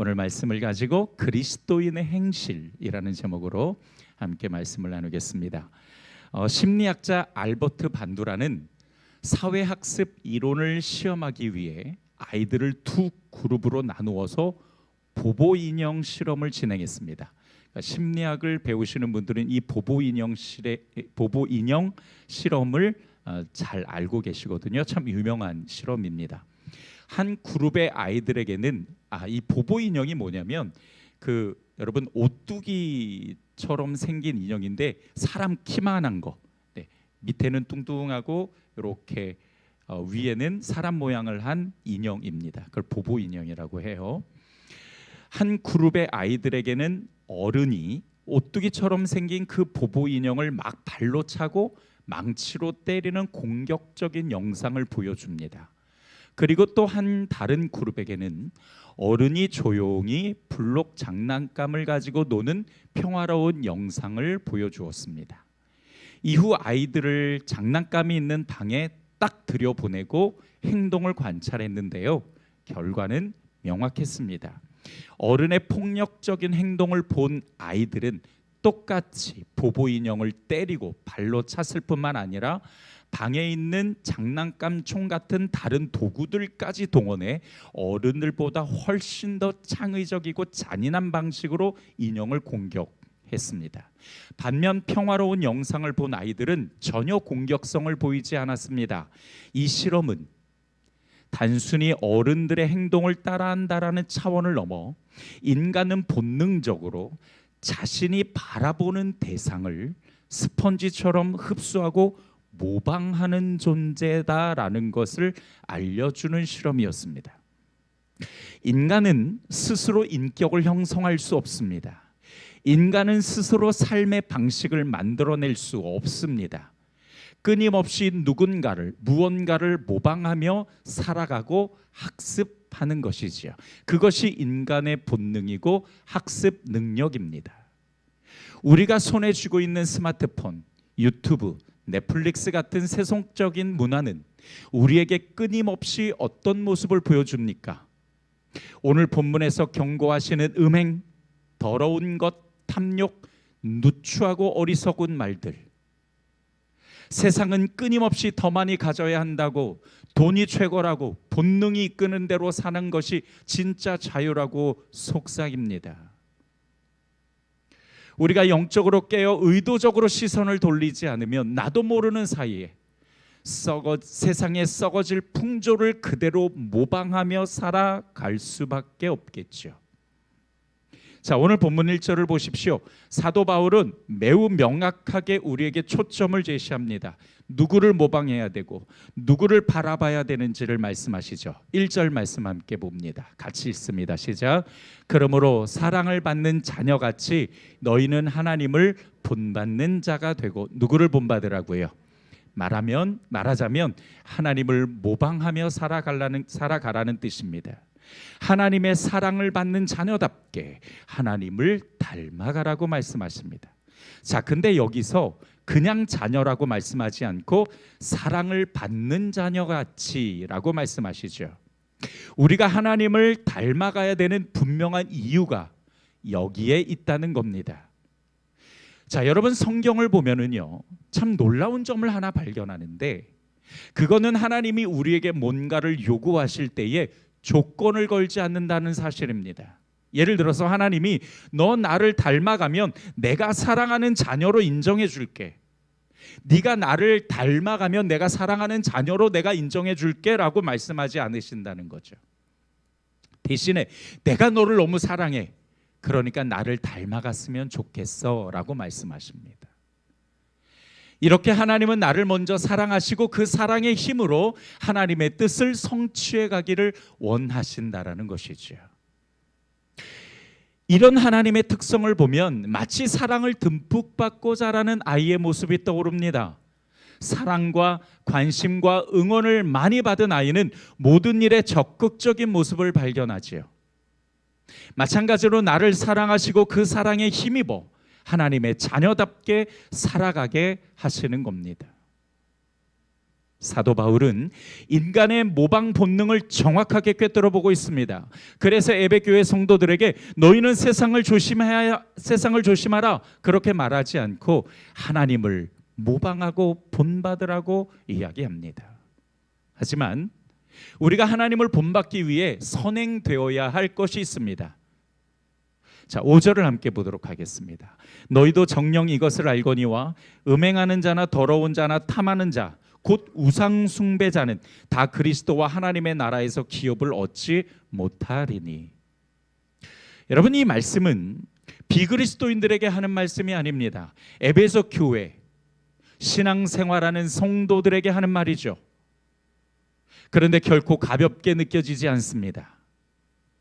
오늘 말씀을 가지고 그리스도인의 행실이라는 제목으로 함께 말씀을 나누겠습니다. 심리학자 알버트 반두라는 사회학습 이론을 시험하기 위해 아이들을 두 그룹으로 나누어서 보보 인형 실험을 진행했습니다. 그러니까 심리학을 배우시는 분들은 이 보보 인형 실험을 잘 알고 계시거든요. 참 유명한 실험입니다. 한 그룹의 아이들에게는 이 보보 인형이 뭐냐면 여러분 오뚜기처럼 생긴 인형인데 사람 키만한 거, 밑에는 뚱뚱하고 이렇게 위에는 사람 모양을 한 인형입니다. 그걸 보보 인형이라고 해요. 한 그룹의 아이들에게는 어른이 오뚜기처럼 생긴 그 보보 인형을 막 발로 차고 망치로 때리는 공격적인 영상을 보여줍니다. 그리고 또 한 다른 그룹에게는 어른이 조용히 블록 장난감을 가지고 노는 평화로운 영상을 보여주었습니다. 이후 아이들을 장난감이 있는 방에 딱 들여보내고 행동을 관찰했는데요. 결과는 명확했습니다. 어른의 폭력적인 행동을 본 아이들은 똑같이 보보 인형을 때리고 발로 찼을 뿐만 아니라 방에 있는 장난감 총 같은 다른 도구들까지 동원해 어른들보다 훨씬 더 창의적이고 잔인한 방식으로 인형을 공격했습니다. 반면 평화로운 영상을 본 아이들은 전혀 공격성을 보이지 않았습니다. 이 실험은 단순히 어른들의 행동을 따라한다라는 차원을 넘어 인간은 본능적으로 자신이 바라보는 대상을 스펀지처럼 흡수하고 모방하는 존재다라는 것을 알려주는 실험이었습니다. 인간은 스스로 인격을 형성할 수 없습니다. 인간은 스스로 삶의 방식을 만들어낼 수 없습니다. 끊임없이 무언가를 모방하며 살아가고 학습하는 것이지요. 그것이 인간의 본능이고 학습 능력입니다. 우리가 손에 쥐고 있는 스마트폰, 유튜브, 넷플릭스 같은 세속적인 문화는 우리에게 끊임없이 어떤 모습을 보여줍니까? 오늘 본문에서 경고하시는 음행, 더러운 것, 탐욕, 누추하고 어리석은 말들, 세상은 끊임없이 더 많이 가져야 한다고, 돈이 최고라고, 본능이 이끄는 대로 사는 것이 진짜 자유라고 속삭입니다. 우리가 영적으로 깨어 의도적으로 시선을 돌리지 않으면 나도 모르는 사이에 세상에 썩어질 풍조를 그대로 모방하며 살아갈 수밖에 없겠죠. 자, 오늘 본문 1절을 보십시오. 사도 바울은 매우 명확하게 우리에게 초점을 제시합니다. 누구를 모방해야 되고 누구를 바라봐야 되는지를 말씀하시죠. 1절 말씀 함께 봅니다. 같이 읽습니다. 시작. 그러므로 사랑을 받는 자녀같이 너희는 하나님을 본받는 자가 되고, 누구를 본받으라고요? 말하자면 하나님을 모방하며 살아가라는 뜻입니다. 하나님의 사랑을 받는 자녀답게 하나님을 닮아가라고 말씀하십니다. 자, 근데 여기서 그냥 자녀라고 말씀하지 않고 사랑을 받는 자녀같이라고 말씀하시죠. 우리가 하나님을 닮아가야 되는 분명한 이유가 여기에 있다는 겁니다. 자, 여러분, 성경을 보면은요, 참 놀라운 점을 하나 발견하는데, 그거는 하나님이 우리에게 뭔가를 요구하실 때에 조건을 걸지 않는다는 사실입니다. 예를 들어서 하나님이 너 나를 닮아가면 내가 사랑하는 자녀로 인정해 줄게, 네가 나를 닮아가면 내가 사랑하는 자녀로 내가 인정해 줄게 라고 말씀하지 않으신다는 거죠. 대신에 내가 너를 너무 사랑해, 그러니까 나를 닮아갔으면 좋겠어 라고 말씀하십니다. 이렇게 하나님은 나를 먼저 사랑하시고 그 사랑의 힘으로 하나님의 뜻을 성취해 가기를 원하신다라는 것이죠. 이런 하나님의 특성을 보면 마치 사랑을 듬뿍 받고 자라는 아이의 모습이 떠오릅니다. 사랑과 관심과 응원을 많이 받은 아이는 모든 일에 적극적인 모습을 발견하지요. 마찬가지로 나를 사랑하시고 그 사랑에 힘입어 하나님의 자녀답게 살아가게 하시는 겁니다. 사도 바울은 인간의 모방 본능을 정확하게 꿰뚫어 보고 있습니다. 그래서 에베교회 성도들에게 너희는 세상을 조심하라 그렇게 말하지 않고 하나님을 모방하고 본받으라고 이야기합니다. 하지만 우리가 하나님을 본받기 위해 선행되어야 할 것이 있습니다. 자, 5절을 함께 보도록 하겠습니다. 너희도 정녕 이것을 알거니와 음행하는 자나 더러운 자나 탐하는 자 곧 우상 숭배자는 다 그리스도와 하나님의 나라에서 기업을 얻지 못하리니. 여러분, 이 말씀은 비그리스도인들에게 하는 말씀이 아닙니다. 에베소 교회 신앙생활하는 성도들에게 하는 말이죠. 그런데 결코 가볍게 느껴지지 않습니다.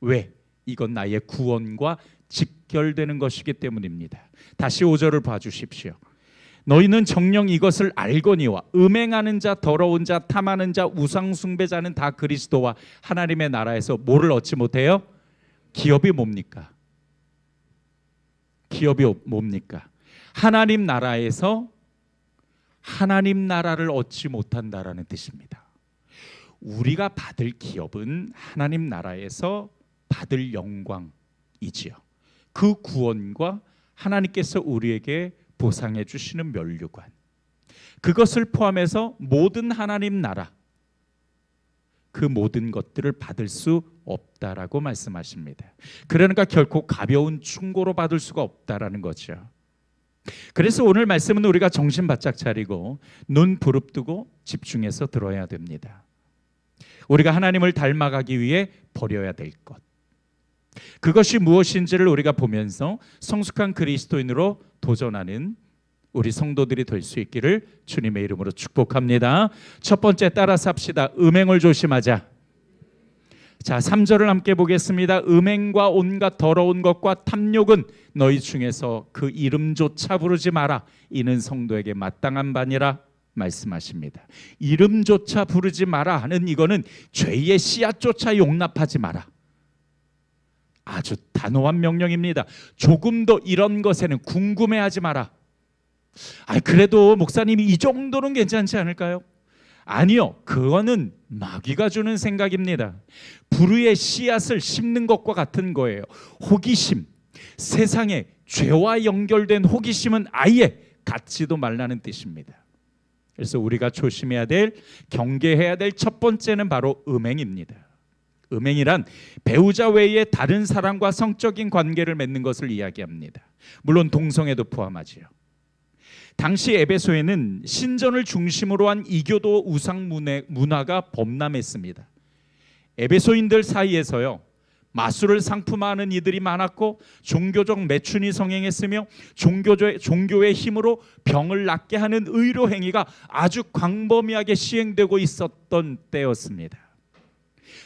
왜? 이건 나의 구원과 직결되는 것이기 때문입니다. 다시 5절을 봐주십시오. 너희는 정녕 이것을 알거니와 음행하는 자, 더러운 자, 탐하는 자, 우상 숭배자는 다 그리스도와 하나님의 나라에서 뭐를 얻지 못해요? 기업이 뭡니까? 기업이 뭡니까? 하나님 나라에서 하나님 나라를 얻지 못한다라는 뜻입니다. 우리가 받을 기업은 하나님 나라에서 받을 영광이지요. 그 구원과 하나님께서 우리에게 보상해 주시는 면류관, 그것을 포함해서 모든 하나님 나라, 그 모든 것들을 받을 수 없다라고 말씀하십니다. 그러니까 결코 가벼운 충고로 받을 수가 없다라는 거죠. 그래서 오늘 말씀은 우리가 정신 바짝 차리고 눈 부릅뜨고 집중해서 들어야 됩니다. 우리가 하나님을 닮아가기 위해 버려야 될 것, 그것이 무엇인지를 우리가 보면서 성숙한 그리스도인으로 도전하는 우리 성도들이 될 수 있기를 주님의 이름으로 축복합니다. 첫 번째, 따라서 합시다. 음행을 조심하자. 자, 3절을 함께 보겠습니다. 음행과 온갖 더러운 것과 탐욕은 너희 중에서 그 이름조차 부르지 마라. 이는 성도에게 마땅한 바니라 말씀하십니다. 이름조차 부르지 마라 하는 이거는 죄의 씨앗조차 용납하지 마라. 아주 단호한 명령입니다. 조금 더 이런 것에는 궁금해하지 마라. 그래도 목사님이 이 정도는 괜찮지 않을까요? 아니요, 그거는 마귀가 주는 생각입니다. 불의의 씨앗을 심는 것과 같은 거예요. 호기심, 세상에 죄와 연결된 호기심은 아예 갖지도 말라는 뜻입니다. 그래서 우리가 조심해야 될, 경계해야 될 첫 번째는 바로 음행입니다. 음행이란 배우자 외에 다른 사람과 성적인 관계를 맺는 것을 이야기합니다. 물론 동성애도 포함하지요. 당시 에베소에는 신전을 중심으로 한 이교도 우상 문화가 범람했습니다. 에베소인들 사이에서요, 마술을 상품화하는 이들이 많았고 종교적 매춘이 성행했으며 종교의 힘으로 병을 낫게 하는 의료 행위가 아주 광범위하게 시행되고 있었던 때였습니다.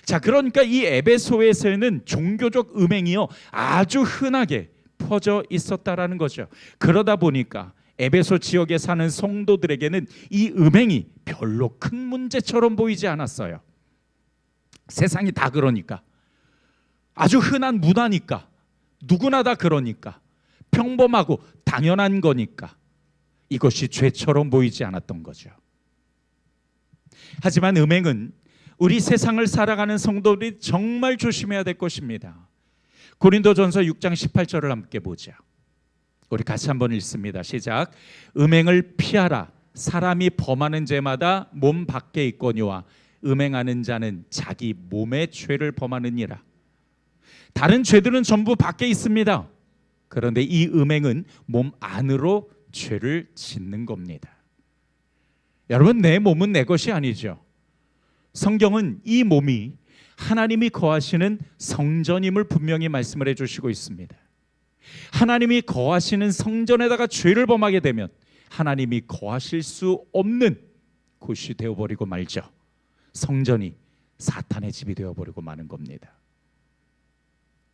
자, 그러니까 이 에베소에서는 종교적 음행이요 아주 흔하게 퍼져 있었다라는 거죠. 그러다 보니까 에베소 지역에 사는 성도들에게는 이 음행이 별로 큰 문제처럼 보이지 않았어요. 세상이 다 그러니까, 아주 흔한 문화니까, 누구나 다 그러니까, 평범하고 당연한 거니까 이것이 죄처럼 보이지 않았던 거죠. 하지만 음행은 우리 세상을 살아가는 성도들이 정말 조심해야 될 것입니다. 고린도전서 6장 18절을 함께 보자. 우리 같이 한번 읽습니다. 시작. 음행을 피하라. 사람이 범하는 죄마다 몸 밖에 있거니와 음행하는 자는 자기 몸의 죄를 범하느니라. 다른 죄들은 전부 밖에 있습니다. 그런데 이 음행은 몸 안으로 죄를 짓는 겁니다. 여러분, 내 몸은 내 것이 아니죠. 성경은 이 몸이 하나님이 거하시는 성전임을 분명히 말씀을 해주시고 있습니다. 하나님이 거하시는 성전에다가 죄를 범하게 되면 하나님이 거하실 수 없는 곳이 되어버리고 말죠. 성전이 사탄의 집이 되어버리고 마는 겁니다.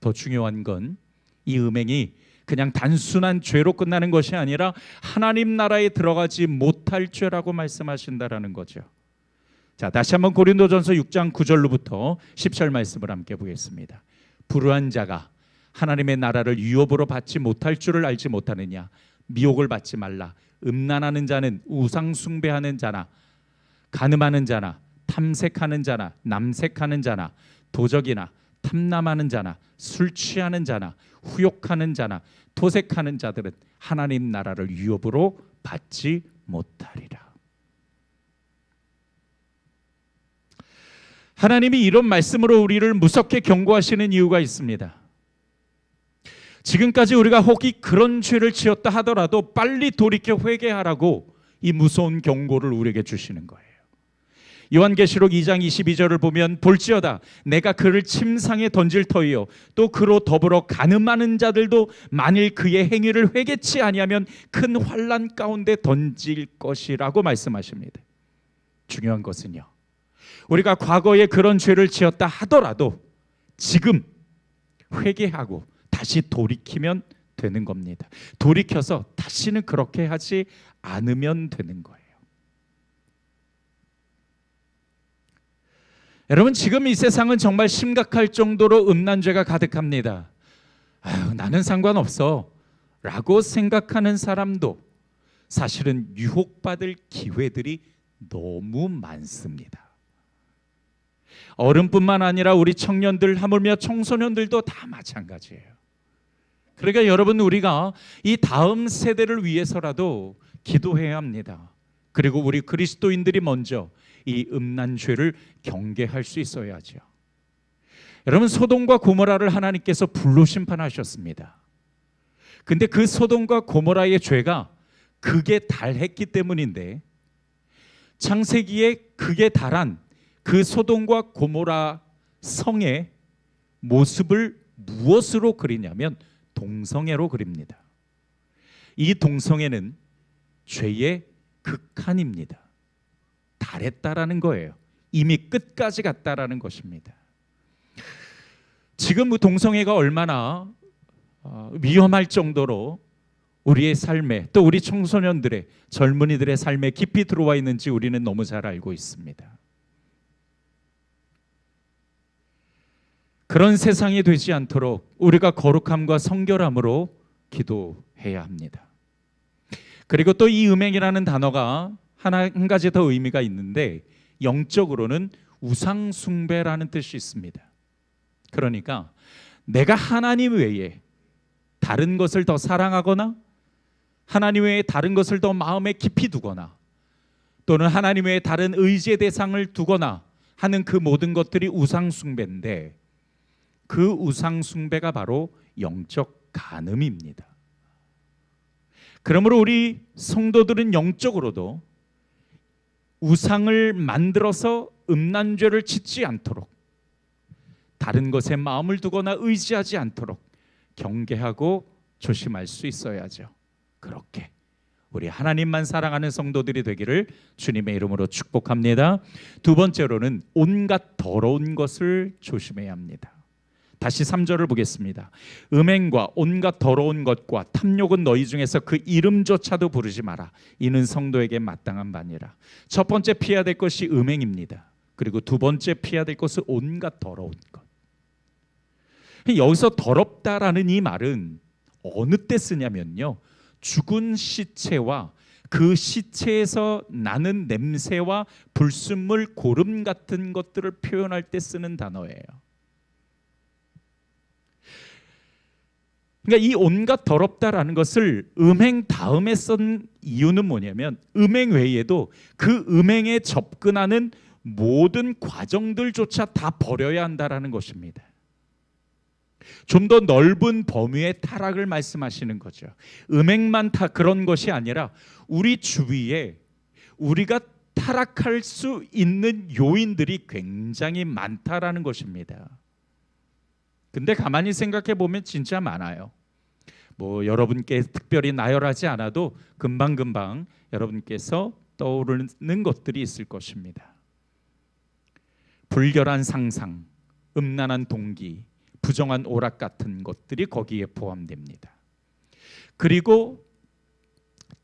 더 중요한 건 이 음행이 그냥 단순한 죄로 끝나는 것이 아니라 하나님 나라에 들어가지 못할 죄라고 말씀하신다라는 거죠. 자, 다시 한번 고린도전서 6장 9절로부터 10절 말씀을 함께 보겠습니다. 불의한 자가 하나님의 나라를 유업으로 받지 못할 줄을 알지 못하느냐. 미혹을 받지 말라. 음란하는 자는 우상 숭배하는 자나 간음하는 자나 탐색하는 자나 남색하는 자나 도적이나 탐남하는 자나 술 취하는 자나 후욕하는 자나 도색하는 자들은 하나님 나라를 유업으로 받지 못하리라. 하나님이 이런 말씀으로 우리를 무섭게 경고하시는 이유가 있습니다. 지금까지 우리가 혹이 그런 죄를 지었다 하더라도 빨리 돌이켜 회개하라고 이 무서운 경고를 우리에게 주시는 거예요. 요한계시록 2장 22절을 보면 볼지어다 내가 그를 침상에 던질 터이요 또 그로 더불어 간음하는 자들도 만일 그의 행위를 회개치 아니하면 큰 환난 가운데 던질 것이라고 말씀하십니다. 중요한 것은요, 우리가 과거에 그런 죄를 지었다 하더라도 지금 회개하고 다시 돌이키면 되는 겁니다. 돌이켜서 다시는 그렇게 하지 않으면 되는 거예요. 여러분, 지금 이 세상은 정말 심각할 정도로 음란죄가 가득합니다. 아유, 나는 상관없어 라고 생각하는 사람도 사실은 유혹받을 기회들이 너무 많습니다. 어른뿐만 아니라 우리 청년들, 하물며 청소년들도 다 마찬가지예요. 그러니까 여러분, 우리가 이 다음 세대를 위해서라도 기도해야 합니다. 그리고 우리 그리스도인들이 먼저 이 음란죄를 경계할 수 있어야죠. 여러분, 소돔과 고모라를 하나님께서 불로 심판하셨습니다. 근데 그 소돔과 고모라의 죄가 극에 달했기 때문인데, 창세기에 극에 달한 그 소돔과 고모라 성의 모습을 무엇으로 그리냐면 동성애로 그립니다. 이 동성애는 죄의 극한입니다. 달했다라는 거예요. 이미 끝까지 갔다라는 것입니다. 지금 동성애가 얼마나 위험할 정도로 우리의 삶에, 또 우리 청소년들의, 젊은이들의 삶에 깊이 들어와 있는지 우리는 너무 잘 알고 있습니다. 그런 세상이 되지 않도록 우리가 거룩함과 성결함으로 기도해야 합니다. 그리고 또 이 음행이라는 단어가 한 가지 더 의미가 있는데, 영적으로는 우상 숭배라는 뜻이 있습니다. 그러니까 내가 하나님 외에 다른 것을 더 사랑하거나 하나님 외에 다른 것을 더 마음에 깊이 두거나 또는 하나님 외에 다른 의지의 대상을 두거나 하는 그 모든 것들이 우상 숭배인데, 그 우상 숭배가 바로 영적 간음입니다. 그러므로 우리 성도들은 영적으로도 우상을 만들어서 음란죄를 짓지 않도록, 다른 것에 마음을 두거나 의지하지 않도록 경계하고 조심할 수 있어야죠. 그렇게 우리 하나님만 사랑하는 성도들이 되기를 주님의 이름으로 축복합니다. 두 번째로는 온갖 더러운 것을 조심해야 합니다. 다시 3절을 보겠습니다. 음행과 온갖 더러운 것과 탐욕은 너희 중에서 그 이름조차도 부르지 마라. 이는 성도에게 마땅한 바니라. 첫 번째 피해야 될 것이 음행입니다. 그리고 두 번째 피해야 될 것은 온갖 더러운 것. 여기서 더럽다라는 이 말은 어느 때 쓰냐면요, 죽은 시체와 그 시체에서 나는 냄새와 불순물, 고름 같은 것들을 표현할 때 쓰는 단어예요. 그러니까 이 온갖 더럽다라는 것을 음행 다음에 쓴 이유는 뭐냐면, 음행 외에도 그 음행에 접근하는 모든 과정들조차 다 버려야 한다라는 것입니다. 좀 더 넓은 범위의 타락을 말씀하시는 거죠. 음행만 다 그런 것이 아니라 우리 주위에 우리가 타락할 수 있는 요인들이 굉장히 많다라는 것입니다. 근데 가만히 생각해 보면 진짜 많아요. 뭐 여러분께 특별히 나열하지 않아도 금방금방 여러분께서 떠오르는 것들이 있을 것입니다. 불결한 상상, 음란한 동기, 부정한 오락 같은 것들이 거기에 포함됩니다. 그리고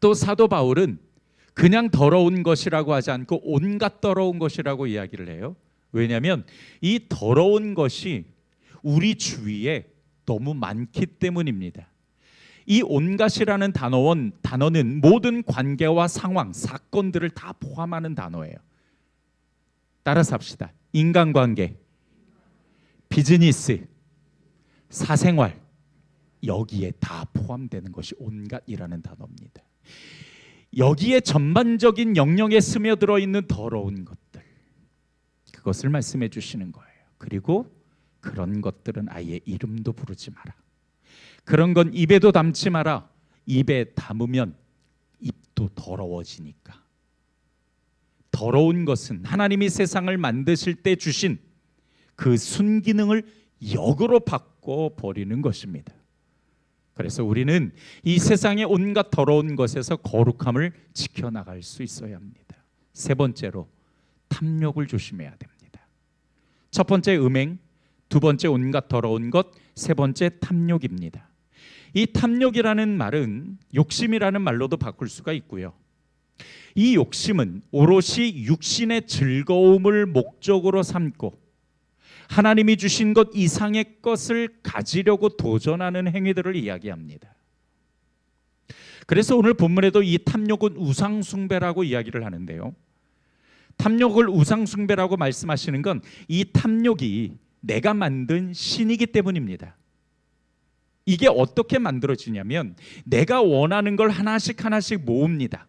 또 사도 바울은 그냥 더러운 것이라고 하지 않고 온갖 더러운 것이라고 이야기를 해요. 왜냐하면 이 더러운 것이 우리 주위에 너무 많기 때문입니다. 이 온갖이라는 단어는 모든 관계와 상황, 사건들을 다 포함하는 단어예요. 따라서 합시다. 인간관계, 비즈니스, 사생활, 여기에 다 포함되는 것이 온갖이라는 단어입니다. 여기에 전반적인 영역에 스며들어 있는 더러운 것들, 그것을 말씀해 주시는 거예요. 그리고 그런 것들은 아예 이름도 부르지 마라. 그런 건 입에도 담지 마라. 입에 담으면 입도 더러워지니까. 더러운 것은 하나님이 세상을 만드실 때 주신 그 순기능을 역으로 바꿔 버리는 것입니다. 그래서 우리는 이 세상의 온갖 더러운 것에서 거룩함을 지켜나갈 수 있어야 합니다. 세 번째로 탐욕을 조심해야 됩니다. 첫 번째 음행, 두 번째 온갖 더러운 것, 세 번째 탐욕입니다. 이 탐욕이라는 말은 욕심이라는 말로도 바꿀 수가 있고요. 이 욕심은 오롯이 육신의 즐거움을 목적으로 삼고 하나님이 주신 것 이상의 것을 가지려고 도전하는 행위들을 이야기합니다. 그래서 오늘 본문에도 이 탐욕은 우상숭배라고 이야기를 하는데요. 탐욕을 우상숭배라고 말씀하시는 건 이 탐욕이 내가 만든 신이기 때문입니다. 이게 어떻게 만들어지냐면 내가 원하는 걸 하나씩 하나씩 모읍니다.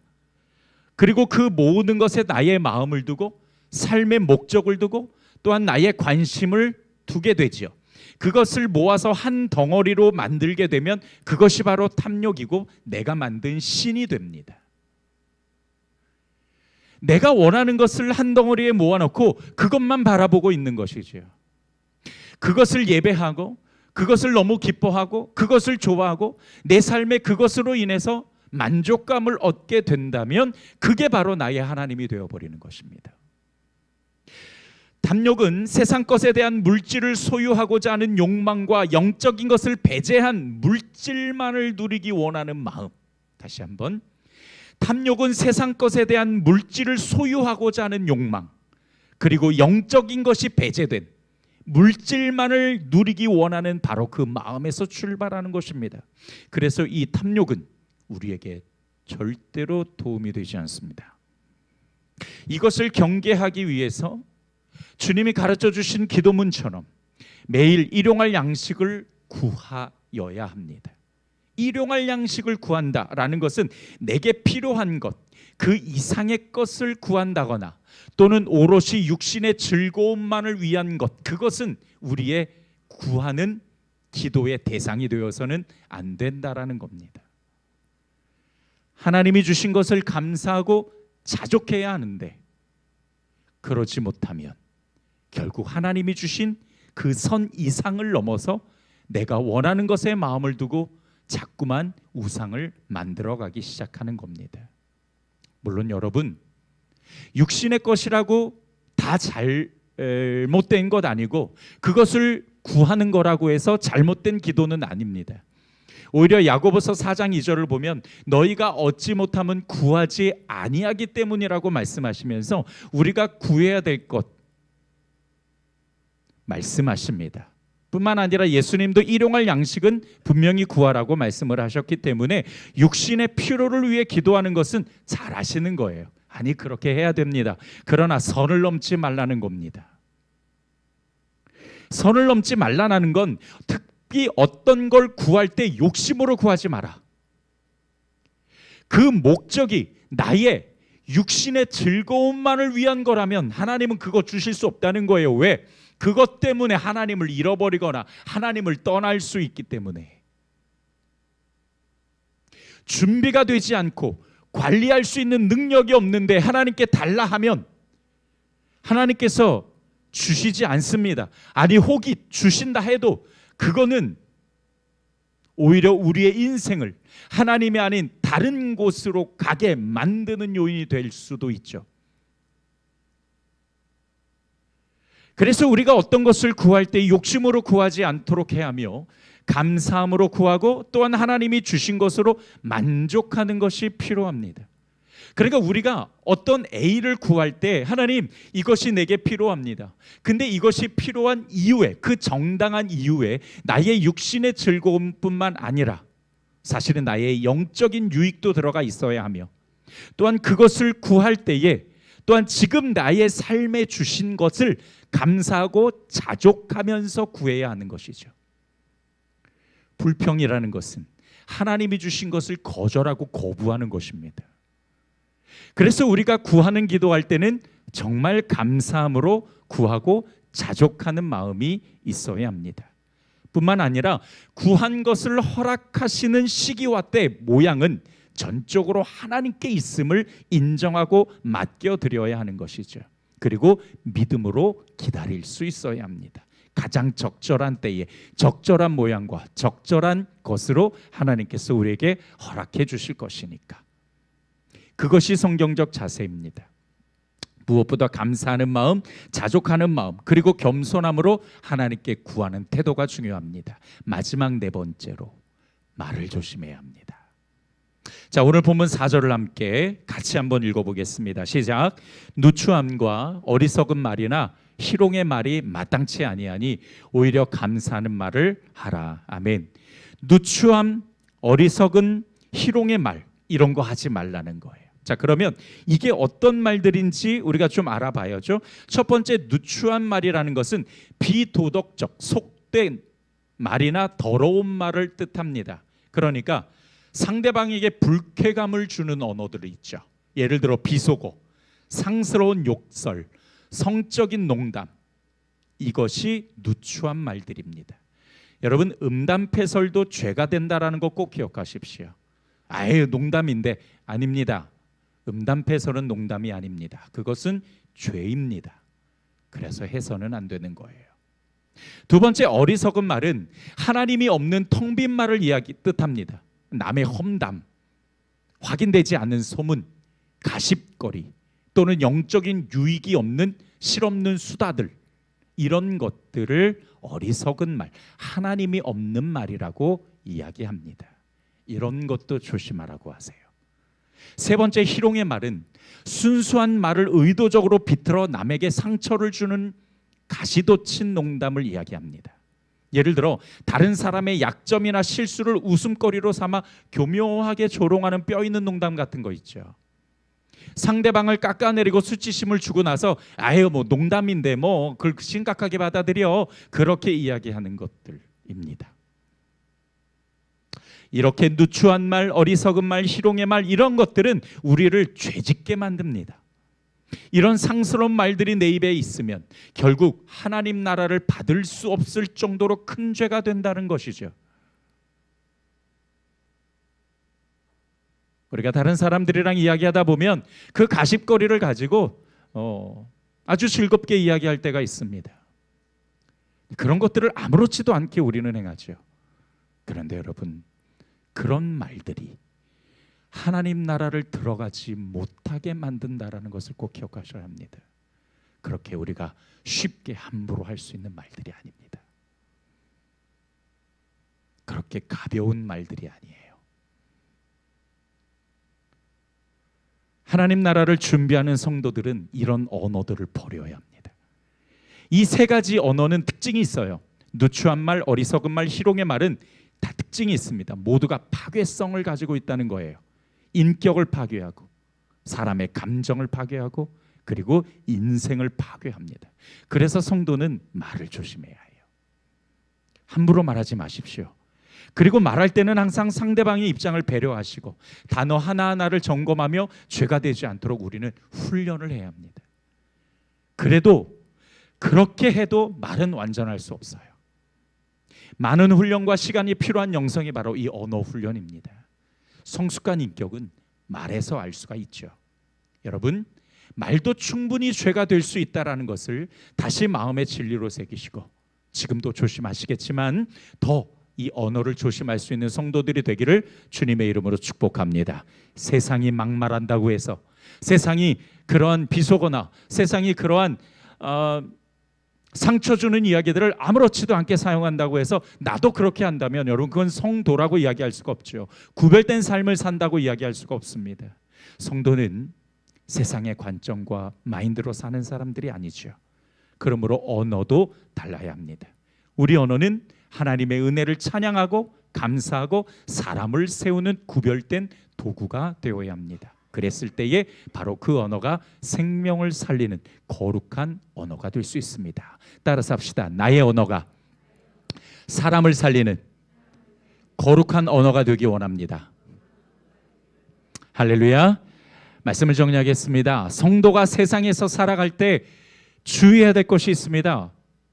그리고 그 모으는 것에 나의 마음을 두고 삶의 목적을 두고 또한 나의 관심을 두게 되지요. 그것을 모아서 한 덩어리로 만들게 되면 그것이 바로 탐욕이고 내가 만든 신이 됩니다. 내가 원하는 것을 한 덩어리에 모아놓고 그것만 바라보고 있는 것이지요. 그것을 예배하고 그것을 너무 기뻐하고 그것을 좋아하고 내 삶에 그것으로 인해서 만족감을 얻게 된다면 그게 바로 나의 하나님이 되어버리는 것입니다. 탐욕은 세상 것에 대한 물질을 소유하고자 하는 욕망과 영적인 것을 배제한 물질만을 누리기 원하는 마음. 다시 한번, 탐욕은 세상 것에 대한 물질을 소유하고자 하는 욕망, 그리고 영적인 것이 배제된 물질만을 누리기 원하는 바로 그 마음에서 출발하는 것입니다. 그래서 이 탐욕은 우리에게 절대로 도움이 되지 않습니다. 이것을 경계하기 위해서 주님이 가르쳐 주신 기도문처럼 매일 일용할 양식을 구하여야 합니다. 일용할 양식을 구한다라는 것은 내게 필요한 것, 그 이상의 것을 구한다거나 또는 오롯이 육신의 즐거움만을 위한 것, 그것은 우리의 구하는 기도의 대상이 되어서는 안 된다라는 겁니다. 하나님이 주신 것을 감사하고 자족해야 하는데 그러지 못하면 결국 하나님이 주신 그 선 이상을 넘어서 내가 원하는 것에 마음을 두고 자꾸만 우상을 만들어가기 시작하는 겁니다. 물론 여러분, 육신의 것이라고 다 잘못된 것 아니고 그것을 구하는 거라고 해서 잘못된 기도는 아닙니다. 오히려 야고보서 4장 2절을 보면 너희가 얻지 못하면 구하지 아니하기 때문이라고 말씀하시면서 우리가 구해야 될 것 말씀하십니다. 뿐만 아니라 예수님도 일용할 양식은 분명히 구하라고 말씀을 하셨기 때문에 육신의 필요를 위해 기도하는 것은 잘 아시는 거예요. 아니, 그렇게 해야 됩니다. 그러나 선을 넘지 말라는 겁니다. 선을 넘지 말라는 건 특히 어떤 걸 구할 때 욕심으로 구하지 마라. 그 목적이 나의 육신의 즐거움만을 위한 거라면 하나님은 그거 주실 수 없다는 거예요. 왜? 그것 때문에 하나님을 잃어버리거나 하나님을 떠날 수 있기 때문에. 준비가 되지 않고 관리할 수 있는 능력이 없는데 하나님께 달라 하면 하나님께서 주시지 않습니다. 아니, 혹이 주신다 해도 그거는 오히려 우리의 인생을 하나님이 아닌 다른 곳으로 가게 만드는 요인이 될 수도 있죠. 그래서 우리가 어떤 것을 구할 때 욕심으로 구하지 않도록 해야 하며 감사함으로 구하고 또한 하나님이 주신 것으로 만족하는 것이 필요합니다. 그러니까 우리가 어떤 A를 구할 때 하나님, 이것이 내게 필요합니다. 근데 이것이 필요한 이유에, 그 정당한 이유에 나의 육신의 즐거움뿐만 아니라 사실은 나의 영적인 유익도 들어가 있어야 하며 또한 그것을 구할 때에 또한 지금 나의 삶에 주신 것을 감사하고 자족하면서 구해야 하는 것이죠. 불평이라는 것은 하나님이 주신 것을 거절하고 거부하는 것입니다. 그래서 우리가 구하는 기도할 때는 정말 감사함으로 구하고 자족하는 마음이 있어야 합니다. 뿐만 아니라 구한 것을 허락하시는 시기와 때 모양은 전적으로 하나님께 있음을 인정하고 맡겨드려야 하는 것이죠. 그리고 믿음으로 기다릴 수 있어야 합니다. 가장 적절한 때에 적절한 모양과 적절한 것으로 하나님께서 우리에게 허락해 주실 것이니까. 그것이 성경적 자세입니다. 무엇보다 감사하는 마음, 자족하는 마음, 그리고 겸손함으로 하나님께 구하는 태도가 중요합니다. 마지막 네 번째로 말을 조심해야 합니다. 자, 오늘 본문 4절을 함께 같이 한번 읽어보겠습니다. 시작. 누추함과 어리석은 말이나 희롱의 말이 마땅치 아니하니 오히려 감사하는 말을 하라. 아멘. 누추함, 어리석은, 희롱의 말, 이런 거 하지 말라는 거예요. 자, 그러면 이게 어떤 말들인지 우리가 좀 알아봐야죠. 첫 번째, 누추한 말이라는 것은 비도덕적, 속된 말이나 더러운 말을 뜻합니다. 그러니까 상대방에게 불쾌감을 주는 언어들이 있죠. 예를 들어 비속어, 상스러운 욕설, 성적인 농담, 이것이 누추한 말들입니다. 여러분, 음담패설도 죄가 된다라는 거 꼭 기억하십시오. 아예 농담인데, 아닙니다. 음담패설은 농담이 아닙니다. 그것은 죄입니다. 그래서 해서는 안 되는 거예요. 두 번째, 어리석은 말은 하나님이 없는 텅 빈 말을 뜻합니다. 남의 험담, 확인되지 않은 소문, 가십거리, 또는 영적인 유익이 없는 실없는 수다들, 이런 것들을 어리석은 말, 하나님이 없는 말이라고 이야기합니다. 이런 것도 조심하라고 하세요. 세 번째, 희롱의 말은 순수한 말을 의도적으로 비틀어 남에게 상처를 주는 가시돋친 농담을 이야기합니다. 예를 들어 다른 사람의 약점이나 실수를 웃음거리로 삼아 교묘하게 조롱하는 뼈 있는 농담 같은 거 있죠. 상대방을 깎아내리고 수치심을 주고 나서 아유 뭐 농담인데 뭐 그걸 심각하게 받아들여, 그렇게 이야기하는 것들입니다. 이렇게 누추한 말, 어리석은 말, 희롱의 말, 이런 것들은 우리를 죄짓게 만듭니다. 이런 상스러운 말들이 내 입에 있으면 결국 하나님 나라를 받을 수 없을 정도로 큰 죄가 된다는 것이죠. 우리가 다른 사람들이랑 이야기하다 보면 그 가십거리를 가지고 아주 즐겁게 이야기할 때가 있습니다. 그런 것들을 아무렇지도 않게 우리는 행하죠. 그런데 여러분, 그런 말들이 하나님 나라를 들어가지 못하게 만든다라는 것을 꼭 기억하셔야 합니다. 그렇게 우리가 쉽게 함부로 할 수 있는 말들이 아닙니다. 그렇게 가벼운 말들이 아니에요. 하나님 나라를 준비하는 성도들은 이런 언어들을 버려야 합니다. 이 세 가지 언어는 특징이 있어요. 누추한 말, 어리석은 말, 희롱의 말은 다 특징이 있습니다. 모두가 파괴성을 가지고 있다는 거예요. 인격을 파괴하고 사람의 감정을 파괴하고 그리고 인생을 파괴합니다. 그래서 성도는 말을 조심해야 해요. 함부로 말하지 마십시오. 그리고 말할 때는 항상 상대방의 입장을 배려하시고 단어 하나하나를 점검하며 죄가 되지 않도록 우리는 훈련을 해야 합니다. 그래도 그렇게 해도 말은 완전할 수 없어요. 많은 훈련과 시간이 필요한 영성이 바로 이 언어 훈련입니다. 성숙한 인격은 말에서 알 수가 있죠. 여러분, 말도 충분히 죄가 될 수 있다는 것을 다시 마음의 진리로 새기시고 지금도 조심하시겠지만 더 이 언어를 조심할 수 있는 성도들이 되기를 주님의 이름으로 축복합니다. 세상이 막말한다고 해서, 세상이 그러한 비속어나 세상이 그러한 상처 주는 이야기들을 아무렇지도 않게 사용한다고 해서 나도 그렇게 한다면 여러분, 그건 성도라고 이야기할 수가 없죠. 구별된 삶을 산다고 이야기할 수가 없습니다. 성도는 세상의 관점과 마인드로 사는 사람들이 아니죠. 그러므로 언어도 달라야 합니다. 우리 언어는 하나님의 은혜를 찬양하고 감사하고 사람을 세우는 구별된 도구가 되어야 합니다. 그랬을 때에 바로 그 언어가 생명을 살리는 거룩한 언어가 될 수 있습니다. 따라서 합시다. 나의 언어가 사람을 살리는 거룩한 언어가 되기 원합니다. 할렐루야. 말씀을 정리하겠습니다. 성도가 세상에서 살아갈 때 주의해야 될 것이 있습니다.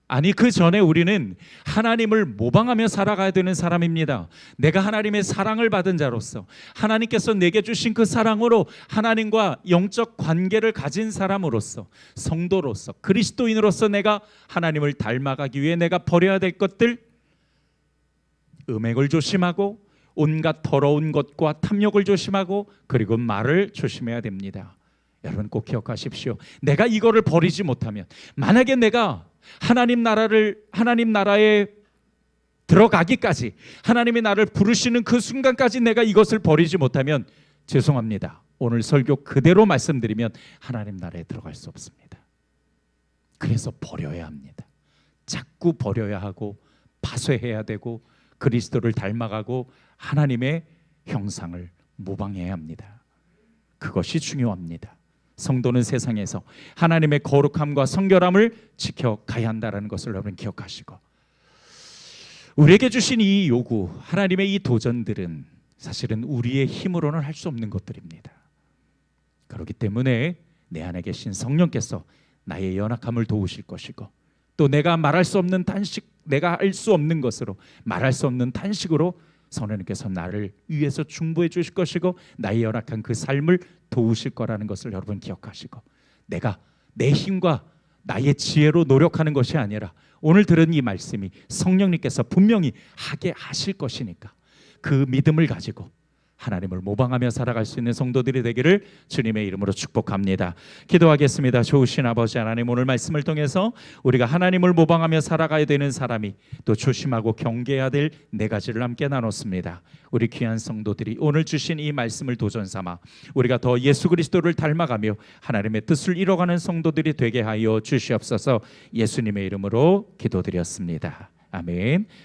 아니, 그 전에 우리는 하나님을 모방하며 살아가야 되는 사람입니다. 내가 하나님의 사랑을 받은 자로서, 하나님께서 내게 주신 그 사랑으로 하나님과 영적 관계를 가진 사람으로서, 성도로서, 그리스도인으로서 내가 하나님을 닮아가기 위해 내가 버려야 될 것들, 음행을 조심하고 온갖 더러운 것과 탐욕을 조심하고 그리고 말을 조심해야 됩니다. 여러분 꼭 기억하십시오. 내가 이거를 버리지 못하면, 만약에 내가 하나님 나라에 들어가기까지, 하나님이 나를 부르시는 그 순간까지 내가 이것을 버리지 못하면 죄송합니다. 오늘 설교 그대로 말씀드리면 하나님 나라에 들어갈 수 없습니다. 그래서 버려야 합니다. 자꾸 버려야 하고 파쇄해야 되고 그리스도를 닮아가고 하나님의 형상을 모방해야 합니다. 그것이 중요합니다. 성도는 세상에서 하나님의 거룩함과 성결함을 지켜가야 한다는 것을 여러분 기억하시고, 우리에게 주신 이 요구, 하나님의 이 도전들은 사실은 우리의 힘으로는 할 수 없는 것들입니다. 그렇기 때문에 내 안에 계신 성령께서 나의 연약함을 도우실 것이고, 또 내가 말할 수 없는 단식, 내가 할 수 없는 것으로 말할 수 없는 단식으로 성령님께서 나를 위해서 중보해 주실 것이고 나의 연약한 그 삶을 도우실 거라는 것을 여러분 기억하시고, 내가 내 힘과 나의 지혜로 노력하는 것이 아니라 오늘 들은 이 말씀이 성령님께서 분명히 하게 하실 것이니까 그 믿음을 가지고 하나님을 모방하며 살아갈 수 있는 성도들이 되기를 주님의 이름으로 축복합니다. 기도하겠습니다. 좋으신 아버지 하나님, 오늘 말씀을 통해서 우리가 하나님을 모방하며 살아가야 되는 사람이 또 조심하고 경계해야 될 네 가지를 함께 나눴습니다. 우리 귀한 성도들이 오늘 주신 이 말씀을 도전 삼아 우리가 더 예수 그리스도를 닮아가며 하나님의 뜻을 이뤄가는 성도들이 되게 하여 주시옵소서. 예수님의 이름으로 기도드렸습니다. 아멘.